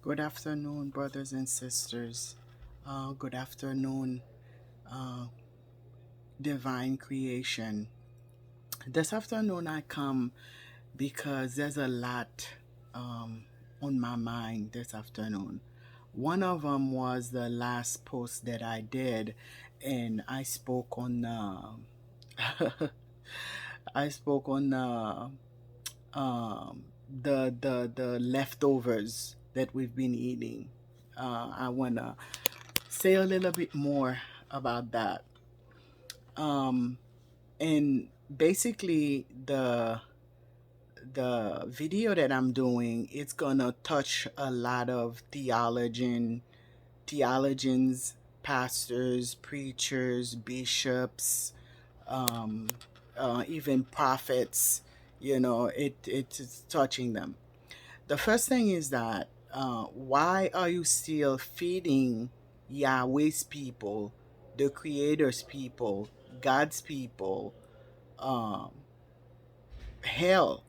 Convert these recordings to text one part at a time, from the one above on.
Good afternoon, brothers and sisters. Good afternoon, uh, divine creation. This afternoon I come because there's a lot um, on my mind this afternoon. One of them was the last post that I did, and I spoke on I spoke on the leftovers that we've been eating. I wanna say a little bit more about that. Um, and basically, the video that I'm doing, it's gonna touch a lot of theologians, pastors, preachers, bishops, um, even prophets. It's touching them. The first thing is that why are you still feeding Yahweh's people, the Creator's people, God's people, um, hell,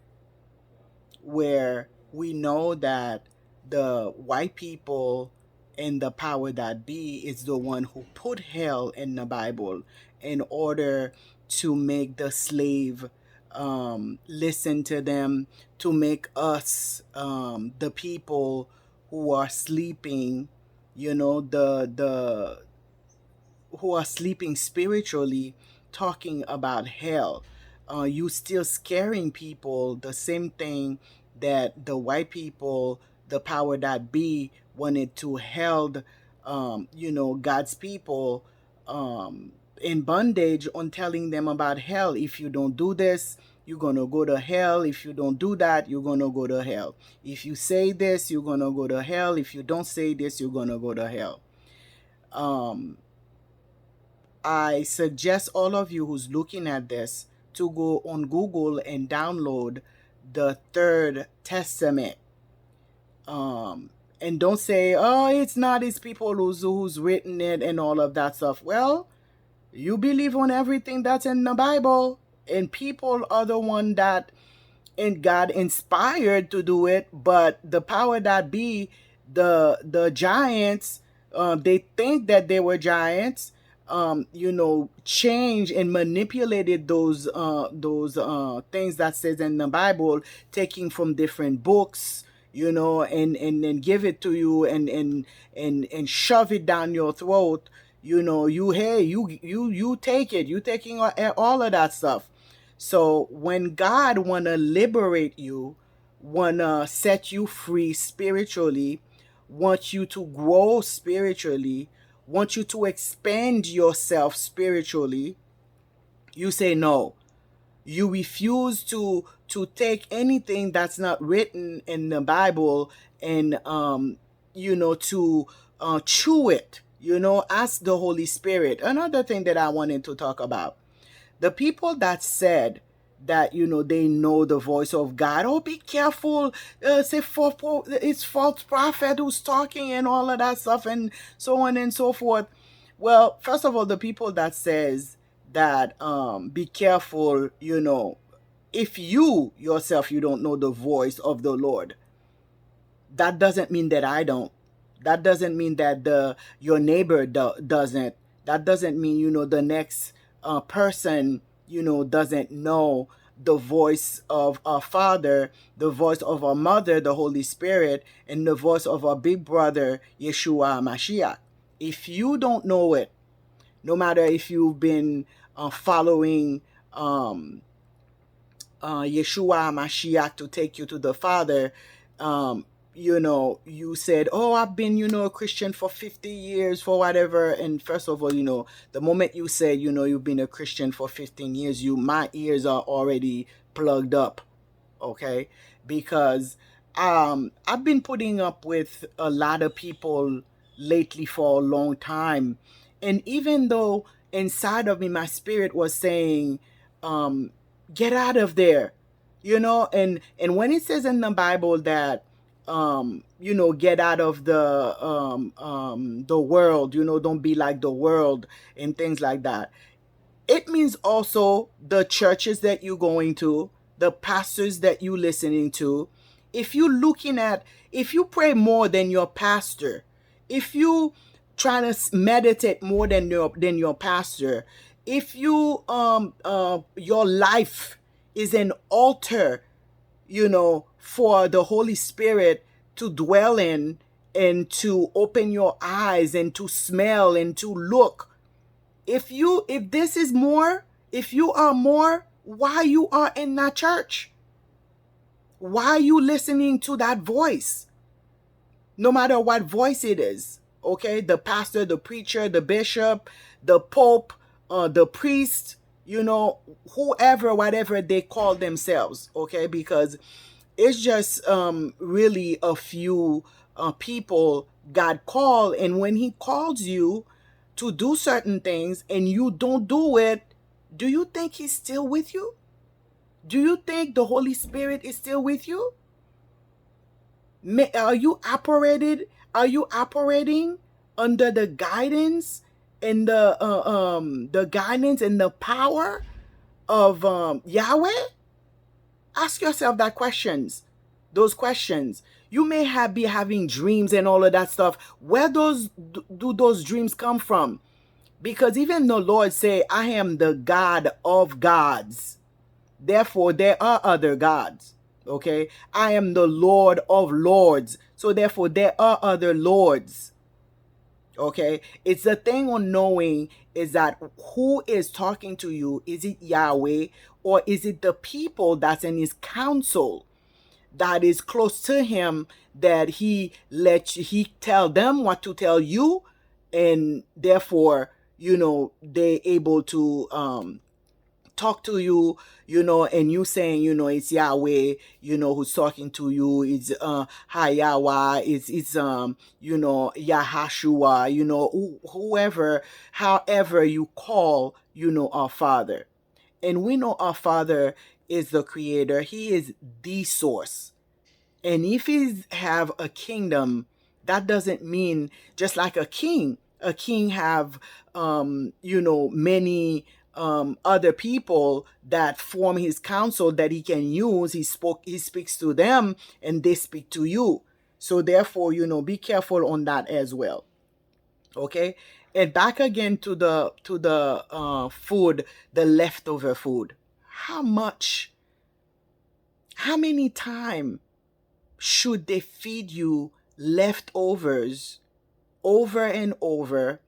where we know that the white people and the power that be is the one who put hell in the Bible in order to make the slave listen to them, to make us the people who are sleeping, the who are sleeping spiritually, talking about hell. You still scaring people the same thing that the white people, the power that be, wanted to held, God's people in bondage on telling them about hell. If you don't do this, you're gonna go to hell. If you don't do that, you're gonna go to hell. If you say this, you're gonna go to hell. If you don't say this, you're gonna go to hell. Um, I suggest all of you who's looking at this to go on Google and download the Third Testament. Um, and don't say, "Oh, it's not. It's people who's written it and all of that stuff." Well, you believe on everything that's in the Bible, and people are the one that and God inspired to do it, but the power that be, the giants, they think that they were giants, change and manipulated those things that says in the Bible, taking from different books, and give it to you and shove it down your throat. You take it, you taking all of that stuff. So when God wanna liberate you, wanna set you free spiritually, want you to grow spiritually, want you to expand yourself spiritually, you say no. You refuse to take anything that's not written in the Bible and to chew it. Ask the Holy Spirit. Another thing that I wanted to talk about, the people that said that they know the voice of God. Oh, be careful! Say it's false prophet who's talking and all of that stuff and so on and so forth. Well, first of all, the people that says that be careful, if you yourself you don't know the voice of the Lord, that doesn't mean that I don't. That doesn't mean that the your neighbor doesn't. That doesn't mean the next person doesn't know the voice of our Father, the voice of our Mother, the Holy Spirit, and the voice of our big brother Yeshua Mashiach. If you don't know it, no matter if you've been following Yeshua Mashiach to take you to the Father, you said, "Oh, I've been, a Christian for 50 years, for whatever." And first of all, the moment you said, you've been a Christian for 15 years, my ears are already plugged up, okay? Because I've been putting up with a lot of people lately for a long time. And even though inside of me, my spirit was saying, um, get out of there, and when it says in the Bible that, get out of the world, don't be like the world and things like that. It means also the churches that you're going to, the pastors that you listening to. If you looking at, if you pray more than your pastor, if you trying to meditate more than your pastor, if you your life is an altar, for the Holy Spirit to dwell in, and to open your eyes and to smell and to look. If this is more, if you are more, why you are in that church? Why are you listening to that voice? No matter what voice it is, okay? The pastor, the preacher, the bishop, the pope, the priest, whoever, whatever they call themselves, okay? Because it's just really a few people God called, and when He calls you to do certain things and you don't do it, do you think He's still with you? Do you think the Holy Spirit is still with you? Are you operating under the guidance and the guidance and the power of Yahweh? Ask yourself those questions. You may be having dreams and all of that stuff. Where do those dreams come from? Because even the Lord say, I am the God of gods. Therefore, there are other gods. Okay? I am the Lord of lords. So therefore, there are other lords. Okay? It's the thing on knowing is that who is talking to you? Is it Yahweh, or is it the people that's in His council, that is close to Him, that He tell them what to tell you, and therefore, they able to talk to you, and you saying, it's Yahweh, who's talking to you. It's Hayawa, it's Yahashua, whoever, however you call, our Father. And we know our Father is the creator. He is the source. And if He have a kingdom, that doesn't mean just like a king. A king have many other people that form his council that he can use. He speaks to them, and they speak to you. So therefore, be careful on that as well. Okay? And back again to the food, the leftover food. How many times should they feed you leftovers over and over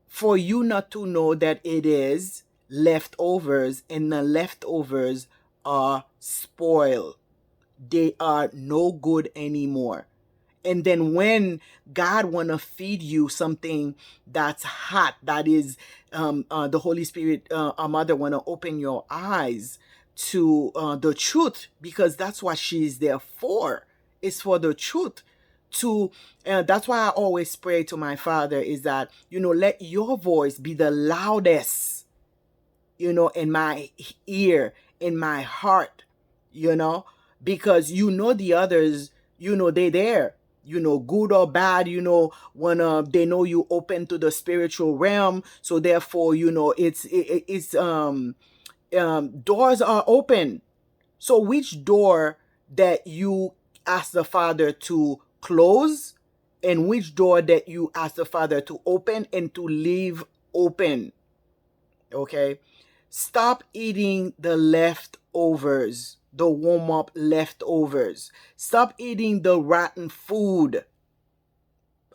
for you not to know that it is leftovers, and the leftovers are spoiled? They are no good anymore. And then when God want to feed you something that's hot, that is the Holy Spirit, our mother, want to open your eyes to the truth, because that's what she's there for. It's for the truth. That's why I always pray to my Father, is that, let your voice be the loudest, in my ear, in my heart, because the others, they there, good or bad, when they know you open to the spiritual realm. So therefore, it's doors are open. So which door that you ask the Father to close, and which door that you ask the Father to open and to leave open? Okay? Stop eating the leftovers, the warm-up leftovers. Stop eating the rotten food,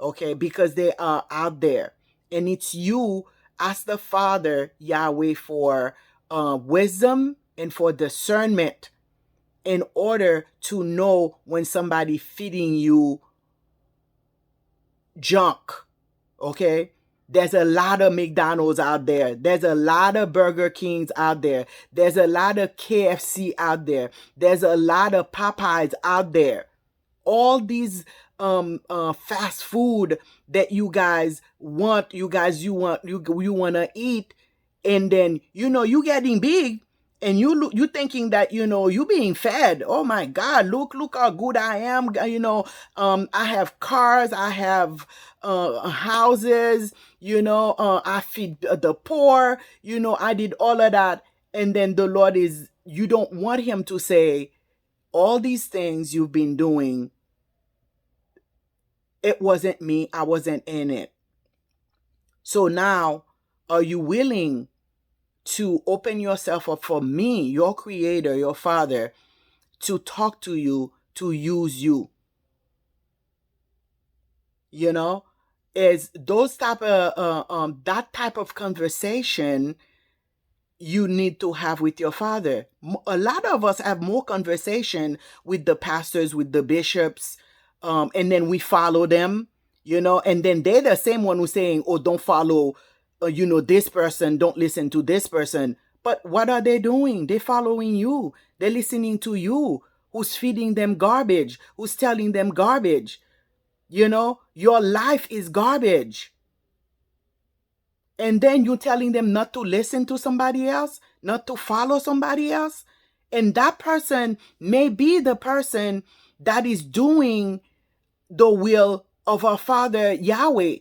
okay? Because they are out there. And it's you, ask the Father, Yahweh, for wisdom and for discernment, in order to know when somebody feeding you junk, okay? There's a lot of McDonald's out there. There's a lot of Burger Kings out there. There's a lot of KFC out there. There's a lot of Popeyes out there. All these fast food that you guys want, you want to eat, and then you getting big, and you thinking that you being fed. Oh my God, look how good I am. I have cars, I have houses, I feed the poor, I did all of that. And then the Lord you don't want Him to say, all these things you've been doing, it wasn't me. I wasn't in it. So now, are you willing to open yourself up for me, your creator, your father, to talk to you, to use you? You know, is those type of that type of conversation you need to have with your father. A lot of us have more conversation with the pastors, with the bishops, and then we follow them, and then they're the same one who's saying, oh, don't follow, this person, don't listen to this person. But what are they doing? They're following you. They're listening to you. Who's feeding them garbage? Who's telling them garbage? Your life is garbage. And then you're telling them not to listen to somebody else, not to follow somebody else. And that person may be the person that is doing the will of our Father Yahweh,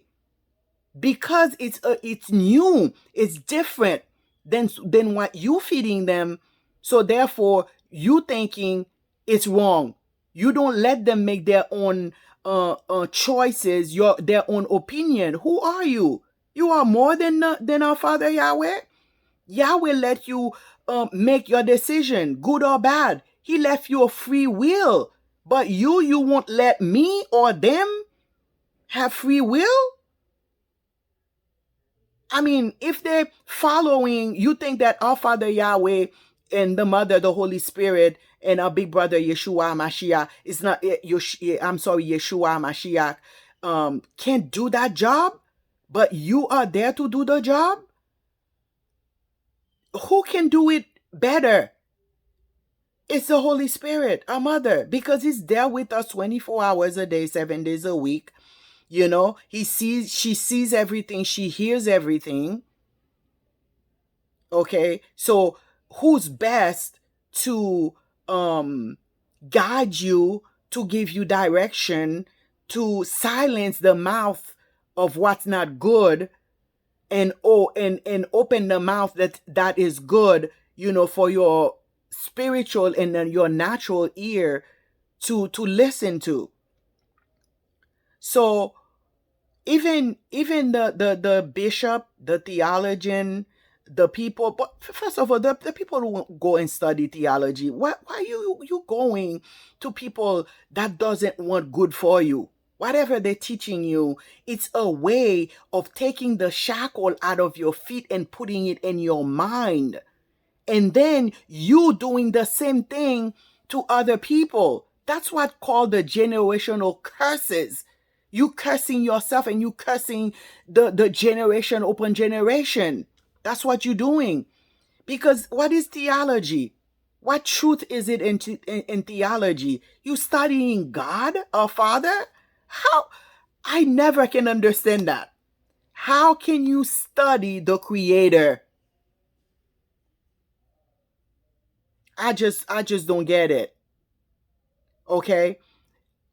because it's new, it's different than what you feeding them. So therefore, you thinking it's wrong. You don't let them make their own choices, their own opinion. Who are you? You are more than our Father Yahweh. Yahweh let you make your decision, good or bad. He left you a free will. But you won't let me or them have free will? I mean, if they're following, you think that our Father Yahweh and the Mother, the Holy Spirit, and our big brother Yeshua Mashiach is not, Yeshua Mashiach can't do that job, but you are there to do the job? Who can do it better? It's the Holy Spirit, our mother, because he's there with us 24 hours a day, 7 days a week. She sees everything, she hears everything. Okay, so who's best to guide you, to give you direction, to silence the mouth of what's not good, and open the mouth that is good, for your spiritual and then your natural ear to listen to. So even the bishop, the theologian, the people, but first of all, the people who go and study theology, why you going to people that doesn't want good for you? Whatever they're teaching you, it's a way of taking the shackle out of your feet and putting it in your mind. And then you doing the same thing to other people. That's what called the generational curses. You cursing yourself and you cursing the generation upon generation. That's what you're doing. Because what is theology? What truth is it in theology? You studying God, our Father? How? I never can understand that. How can you study the Creator? I just don't get it. Okay?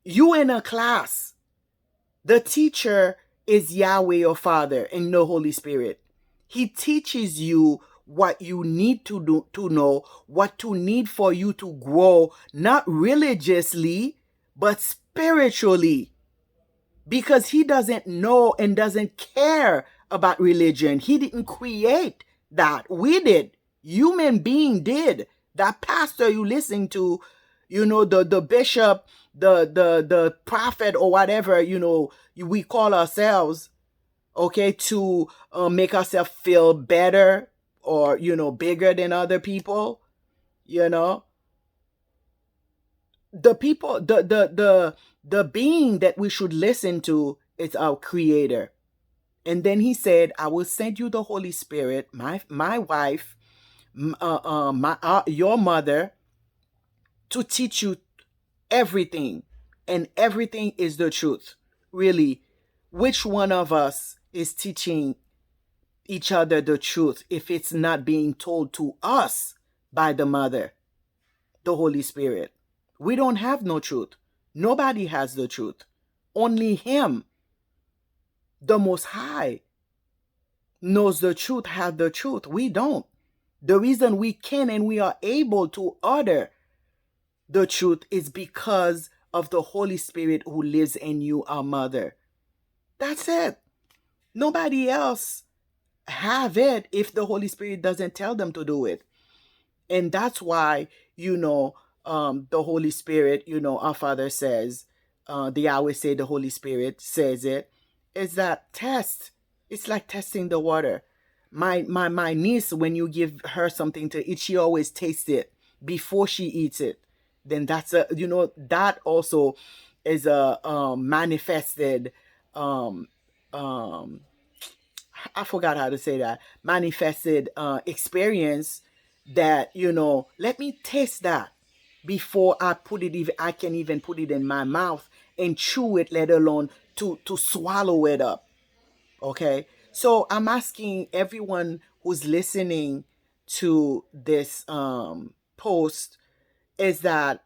You in a class. The teacher is Yahweh your Father and the Holy Spirit. He teaches you what you need to do, to know, what to need for you to grow, not religiously, but spiritually. Because he doesn't know and doesn't care about religion. He didn't create that. We did. Human being did. That pastor you listen to, the bishop, the prophet or whatever, we call ourselves, okay, to make ourselves feel better or, bigger than other people, the people, the being that we should listen to is our Creator. And then he said, I will send you the Holy Spirit, my wife, your mother, to teach you everything. And everything is the truth. Really, which one of us is teaching each other the truth if it's not being told to us by the Mother, the Holy Spirit? We don't have no truth. Nobody has the truth. Only Him, the Most High, knows the truth, has the truth. We don't. The reason we can and we are able to utter the truth is because of the Holy Spirit who lives in you, our mother. That's it. Nobody else have it if the Holy Spirit doesn't tell them to do it. And that's why, the Holy Spirit, our Father says, the Yahweh say the Holy Spirit says it, is that test. It's like testing the water. My niece, when you give her something to eat, she always tastes it before she eats it. Then that's that also is a manifested um um I forgot how to say that, manifested experience, that let me taste that before I put it, even I can even put it in my mouth and chew it, let alone to swallow it up. Okay, so I'm asking everyone who's listening to this post, is that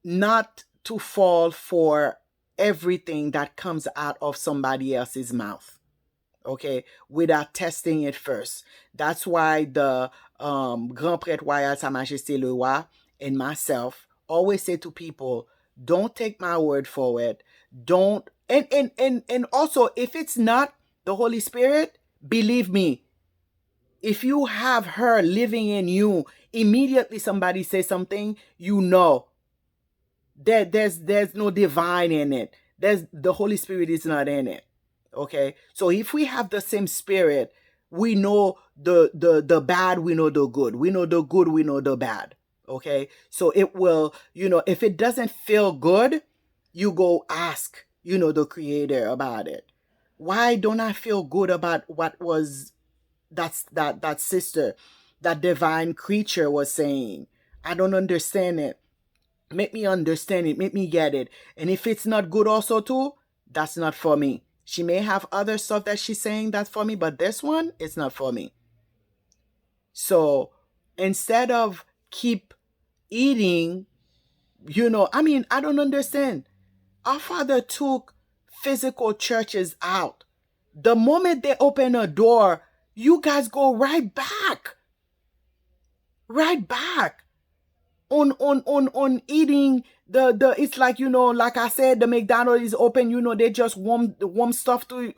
not to fall for everything that comes out of somebody else's mouth, okay, without testing it first. That's why the Grand Prêtre Royal Sa Majesté le Roi and myself always say to people, don't take my word for it. Don't, and also, if it's not the Holy Spirit, believe me, if you have her living in you, immediately somebody says something, there's no divine in it. There's the Holy Spirit is not in it. Okay, so if we have the same spirit, we know the bad, we know the good, we know the good, we know the bad. Okay, so it will, if it doesn't feel good, you go ask, the Creator about it. Why don't I feel good about what was that sister, that divine creature was saying? I don't understand it. Make me understand it, make me get it. And if it's not good also too, that's not for me. She may have other stuff that she's saying that's for me, but this one, it's not for me. So instead of keep eating, I don't understand. Our Father took physical churches out. The moment they open a door, you guys go right back. Right back. On eating the it's like, like I said, the McDonald's is open, they just warm stuff to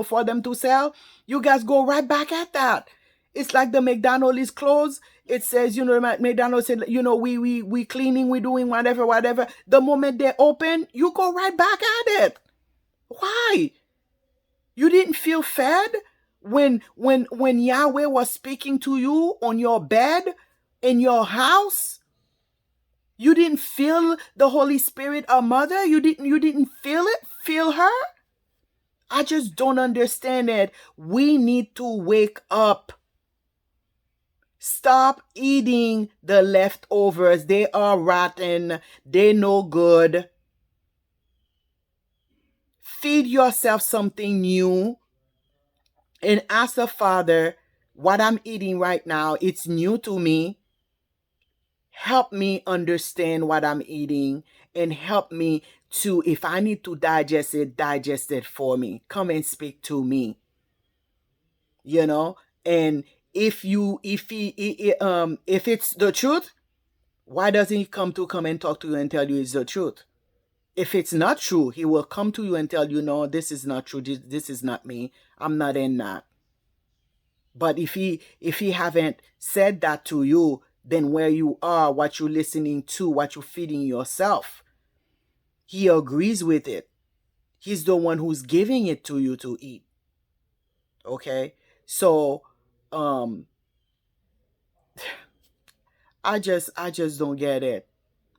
for them to sell. You guys go right back at that. It's like the McDonald's is closed. It says, McDonald's said, we cleaning, we doing whatever. The moment they open, you go right back at it. Why? You didn't feel fed when Yahweh was speaking to you on your bed in your house? You didn't feel the Holy Spirit, our mother? You didn't feel it? Feel her? I just don't understand it. We need to wake up. Stop eating the leftovers. They are rotten. They no good. Feed yourself something new and ask the Father, what I'm eating right now, it's new to me. Help me understand what I'm eating, and help me to, if I need to digest it for me. Come and speak to me. And if it's the truth, why doesn't he come and talk to you and tell you it's the truth? If it's not true, he will come to you and tell you, no, this is not true. This is not me. I'm not in that. But if he haven't said that to you, then where you are, what you're listening to, what you're feeding yourself, he agrees with it. He's the one who's giving it to you to eat. Okay? So I just don't get it.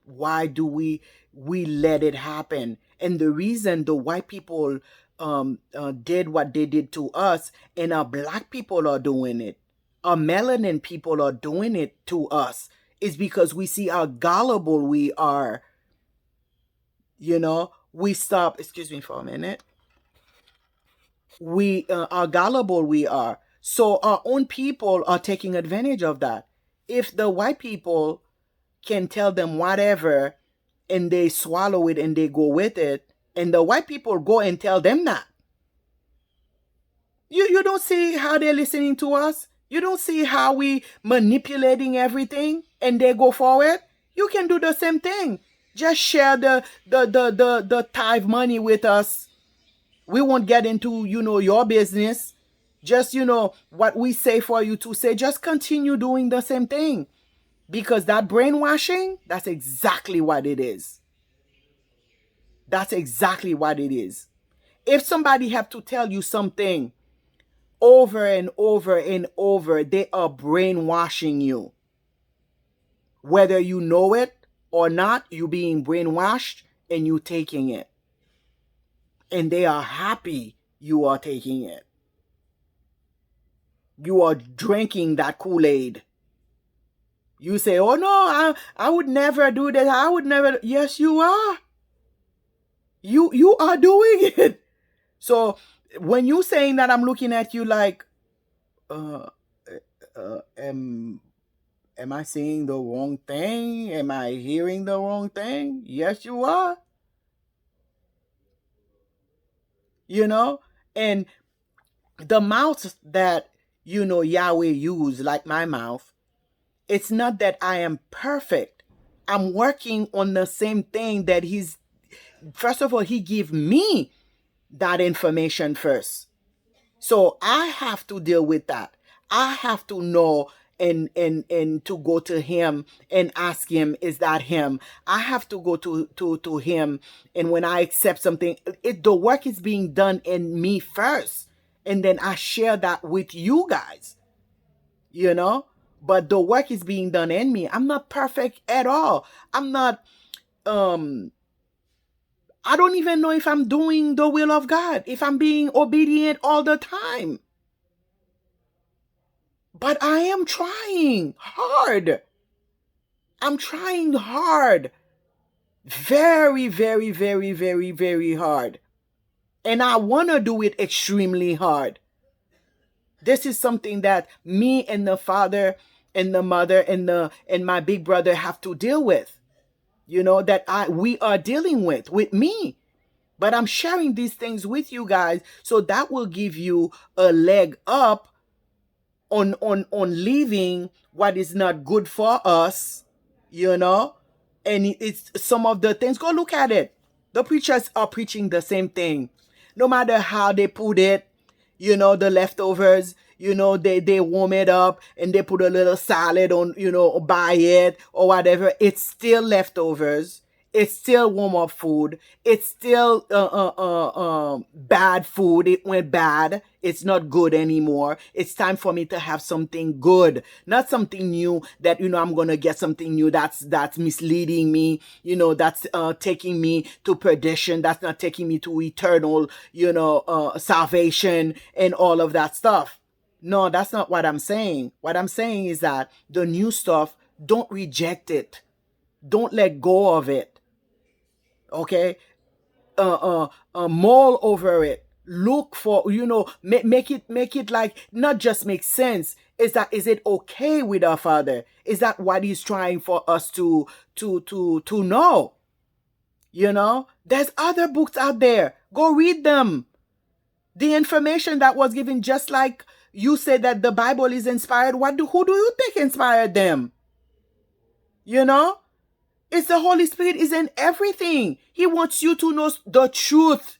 Why do we let it happen? And the reason the white people did what they did to us, and our black people are doing it, our melanin people are doing it to us, is because we see how gullible we are. We stop. Excuse me for a minute. We how gullible we are. So our own people are taking advantage of that. If the white people can tell them whatever, and they swallow it and they go with it, and the white people go and tell them that, you don't see how they're listening to us? You don't see how we manipulating everything and they go for it? You can do the same thing. Just share the tithe money with us. We won't get into, your business. Just, what we say for you to say, just continue doing the same thing. Because that brainwashing, that's exactly what it is. That's exactly what it is. If somebody have to tell you something over and over and over, they are brainwashing you. Whether you know it or not, you being brainwashed and you taking it. And they are happy you are taking it. You are drinking that Kool-Aid. You say, oh no, I would never do that. I would never. Yes, you are. You are doing it. So when you saying that, I'm looking at you like, uh, am I saying the wrong thing? Am I hearing the wrong thing? Yes, you are. And the mouth that, Yahweh used, like my mouth, it's not that I am perfect. I'm working on the same thing that first of all, he gave me that information first. So I have to deal with that. I have to know and to go to him and ask him, is that him? I have to go to him. And when I accept something, the work is being done in me first. And then I share that with you guys, but the work is being done in me. I'm not perfect at all. I'm not, I don't even know if I'm doing the will of God, if I'm being obedient all the time. But I am trying hard. I'm trying hard. Very, very, very, very, very hard. And I want to do it extremely hard. This is something that me and the father and the mother and my big brother have to deal with. That we are dealing with me. But I'm sharing these things with you guys so that will give you a leg up on leaving what is not good for us, and it's some of the things. Go look at it. The preachers are preaching the same thing, no matter how they put it. The leftovers, they warm it up and they put a little salad on, by it or whatever. It's still leftovers. It's still warm up food. It's still bad food. It went bad. It's not good anymore. It's time for me to have something good, not something new that, I'm going to get something new that's misleading me, that's taking me to perdition. That's not taking me to eternal, salvation and all of that stuff. No, that's not what I'm saying. What I'm saying is that the new stuff, don't reject it. Don't let go of it. Okay, mull over it. Look for, make it like, not just make sense. Is it okay with our Father? Is that what He's trying for us to know? There's other books out there. Go read them. The information that was given, just like you said that the Bible is inspired. Who do you think inspired them? It's the Holy Spirit is in everything. He wants you to know the truth.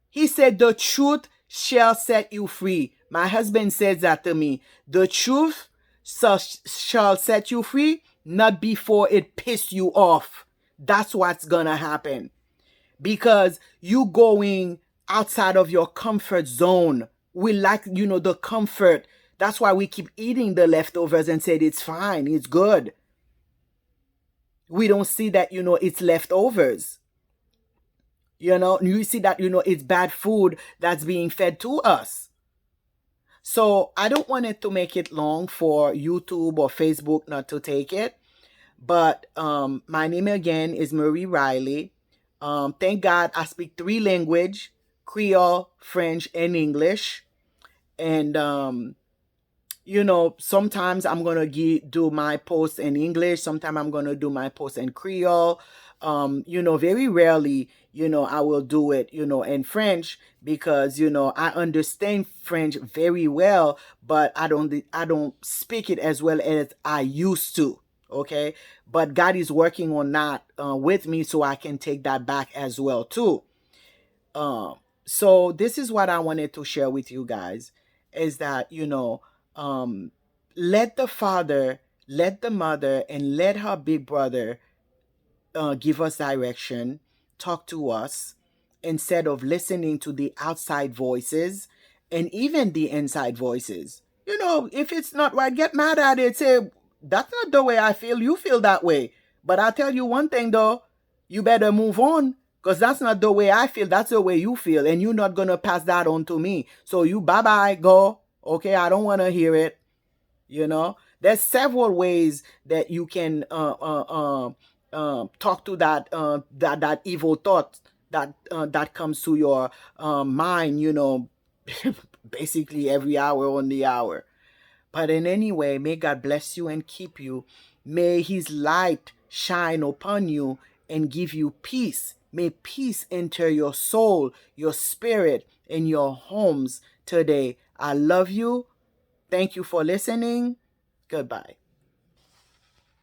He said, the truth shall set you free. My husband says that to me. The truth shall set you free, not before it pisses you off. That's what's going to happen. Because you going outside of your comfort zone. We like, the comfort. That's why we keep eating the leftovers and said it's fine, it's good. We don't see that, it's leftovers. You see that, it's bad food that's being fed to us. So I don't want it to make it long for YouTube or Facebook not to take it. But my name again is Marie Riley. Thank God I speak 3 languages, Creole, French, and English. And sometimes I'm going to do my posts in English. Sometimes I'm going to do my posts in Creole. Very rarely, I will do it, in French because, I understand French very well, but I don't speak it as well as I used to. Okay, but God is working on that with me, so I can take that back as well too. um so this is what I wanted to share with you guys, is that, um let the father, let the mother, and let her big brother give us direction, talk to us, instead of listening to the outside voices and even the inside voices. If it's not right, get mad at it. Say, that's not the way I feel. You feel that way. But I'll tell you one thing, though. You better move on, because that's not the way I feel. That's the way you feel. And you're not going to pass that on to me. So you bye bye, go. Okay, I don't want to hear it. There's several ways that you can talk to that evil thought that comes to your mind, basically every hour on the hour. But in any way, may God bless you and keep you. May his light shine upon you and give you peace. May peace enter your soul, your spirit, and your homes today. I love you. Thank you for listening. Goodbye.